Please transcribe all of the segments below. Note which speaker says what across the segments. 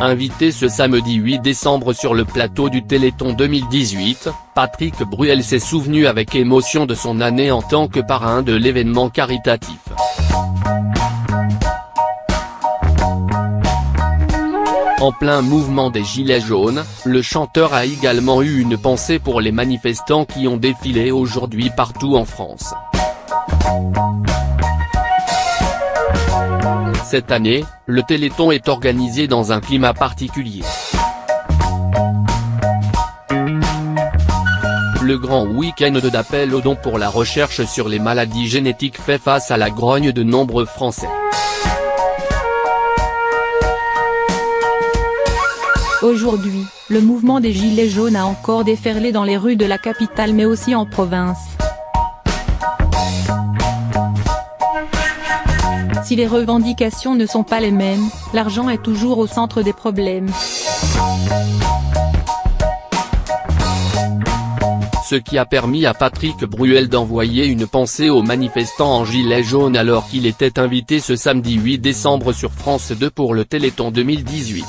Speaker 1: Invité ce samedi 8 décembre sur le plateau du Téléthon 2018, Patrick Bruel s'est souvenu avec émotion de son année en tant que parrain de l'événement caritatif. En plein mouvement des Gilets jaunes, le chanteur a également eu une pensée pour les manifestants qui ont défilé aujourd'hui partout en France. Cette année, le Téléthon est organisé dans un climat particulier. Le grand week-end d'appel aux dons pour la recherche sur les maladies génétiques fait face à la grogne de nombreux Français.
Speaker 2: Aujourd'hui, le mouvement des Gilets jaunes a encore déferlé dans les rues de la capitale mais aussi en province. Si les revendications ne sont pas les mêmes, l'argent est toujours au centre des problèmes.
Speaker 1: Ce qui a permis à Patrick Bruel d'envoyer une pensée aux manifestants en gilet jaune alors qu'il était invité ce samedi 8 décembre sur France 2 pour le Téléthon 2018.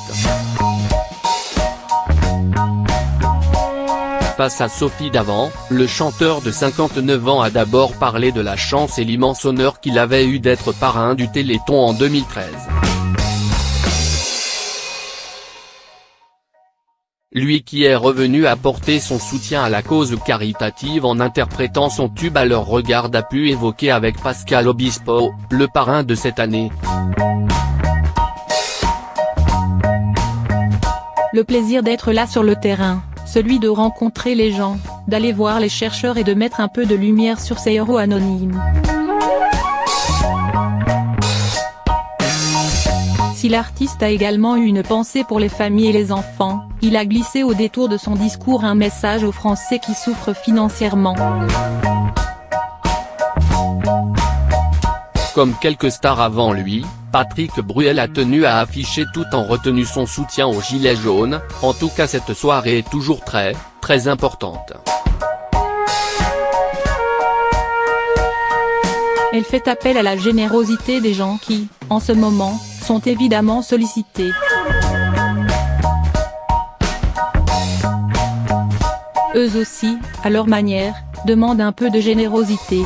Speaker 1: Face à Sophie Davant, le chanteur de 59 ans a d'abord parlé de la chance et l'immense honneur qu'il avait eu d'être parrain du Téléthon en 2013. Lui qui est revenu apporter son soutien à la cause caritative en interprétant son tube À leur regard a pu évoquer avec Pascal Obispo, le parrain de cette année.
Speaker 2: Le plaisir d'être là sur le terrain, celui de rencontrer les gens, d'aller voir les chercheurs et de mettre un peu de lumière sur ces héros anonymes. Si l'artiste a également eu une pensée pour les familles et les enfants, il a glissé au détour de son discours un message aux Français qui souffrent financièrement.
Speaker 1: Comme quelques stars avant lui, Patrick Bruel a tenu à afficher tout en retenue son soutien aux Gilets jaunes, en tout cas cette soirée est toujours très importante.
Speaker 2: Elle fait appel à la générosité des gens qui, en ce moment, sont évidemment sollicités. Eux aussi, à leur manière, demandent un peu de générosité.